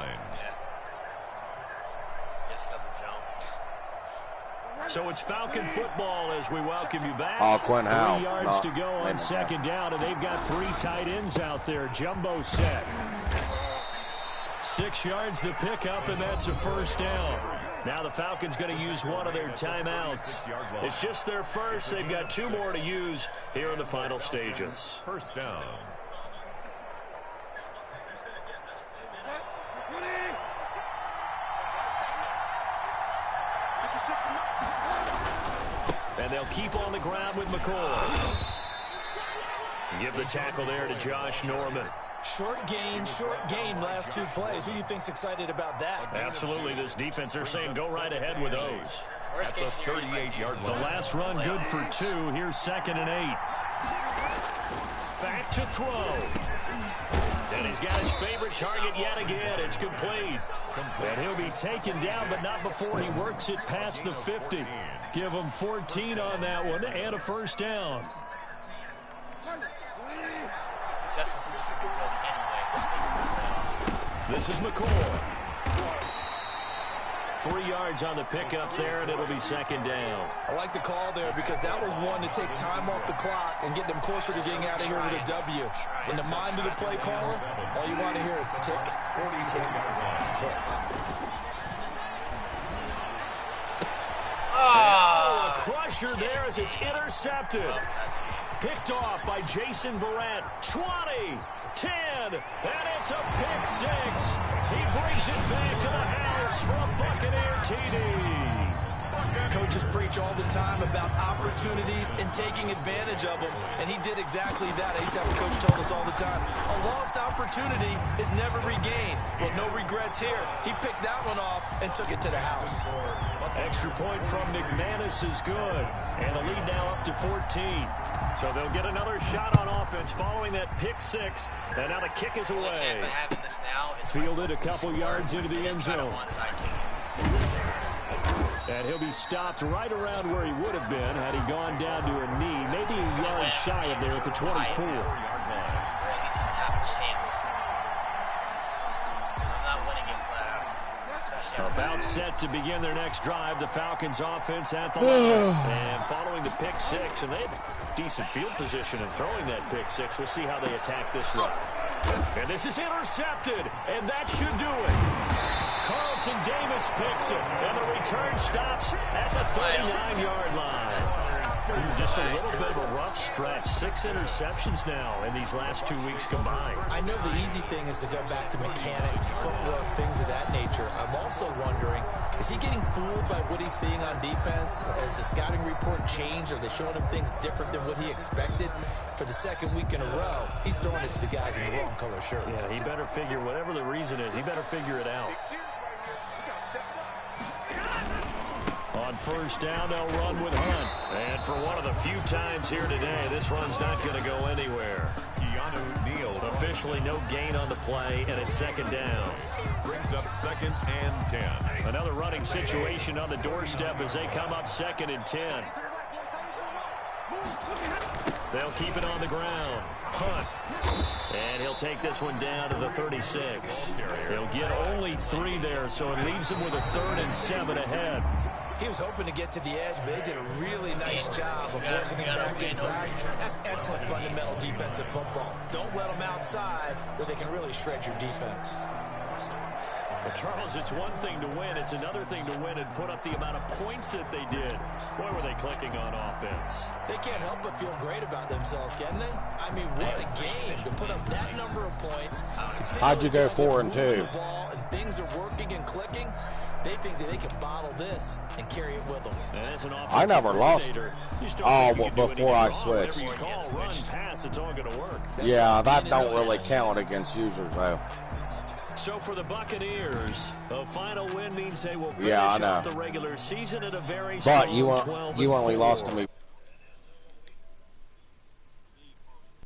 So it's Falcon football as we welcome you back. Oh, Quinn Howell. 3 yards to go on 2nd down, and they've got 3 tight ends out there. Jumbo set. 6 yards the pickup, and that's a first down. Now the Falcons going to use one of their timeouts. It's just their first. They've got 2 more to use here in the final stages. First down. And they'll keep on the ground with McCoy. Give the tackle there to Josh Norman. Short gain last 2 plays. Who do you think's excited about that? Absolutely. This defense, they're saying go right ahead with those. At the 38-yard line. The last run good for 2. Here's 2nd and 8. Back to throw. And he's got his favorite target yet again. It's complete. And he'll be taken down, but not before he works it past the 50. Give him 14 on that one and a first down. This is McCoy. 3 yards on the pickup there, and it'll be 2nd down. I like the call there because that was one to take time off the clock and get them closer to getting out of here with a W. In the mind of the play caller, all you want to hear is tick, tick, tick. Oh, a crusher there as it's intercepted. Picked off by Jason Verrett. 20, 10, and it's a pick 6. He brings it back to the house for a Buccaneer TD. Coaches preach all the time about opportunities and taking advantage of them, and he did exactly that. I used to have a coach told us all the time, a lost opportunity is never regained. Well, no regrets here. He picked that one off and took it to the house. Extra point from McManus is good, and the lead now up to 14. So they'll get another shot on offense following that pick 6, and now the kick is away. Fielded a couple yards into the end zone. And he'll be stopped right around where he would have been had he gone down to a knee, maybe a yard shy of there at the 24. About set to begin their next drive. The Falcons offense at the line. And following the pick 6, and they have decent field position in throwing that pick 6. We'll see how they attack this run. And this is intercepted, and that should do it. Carlton Davis picks it, and the return stops at the 39-yard line. Just a little bit of a rough stretch. 6 interceptions now in these last 2 weeks combined. I know the easy thing is to go back to mechanics, footwork, things of that nature. I'm also wondering, is he getting fooled by what he's seeing on defense? Has the scouting report changed? Are they showing him things different than what he expected? For the 2nd week in a row, he's throwing it to the guys in the wrong color shirts. Yeah, he better figure, whatever the reason is, he better figure it out. On first down, they'll run with Hunt. And for one of the few times here today, this run's not going to go anywhere. Officially no gain on the play, and it's 2nd down. Brings up 2nd and 10. Another running situation on the doorstep as they come up 2nd and 10. They'll keep it on the ground. Hunt. And he'll take this one down to the 36. They'll get only 3 there, so it leaves them with a 3rd and 7 ahead. He was hoping to get to the edge, but they did a really nice job of forcing him back inside. That's excellent fundamental defensive football. Don't let them outside where they can really shred your defense. Well, Charles, it's one thing to win. It's another thing to win and put up the amount of points that they did. Boy, were they clicking on offense. They can't help but feel great about themselves, can they? I mean, what a game to put up that number of points. How'd you go 4 and 2? And things are working and clicking. They think that they can bottle this and carry it with them. I never lost. Before I switched. Run, pass, it's all going to work. Yeah, that don't really count against users, though. So for the Buccaneers, a final win means they will finish off the regular season at a very strong 12-4. But you only lost to me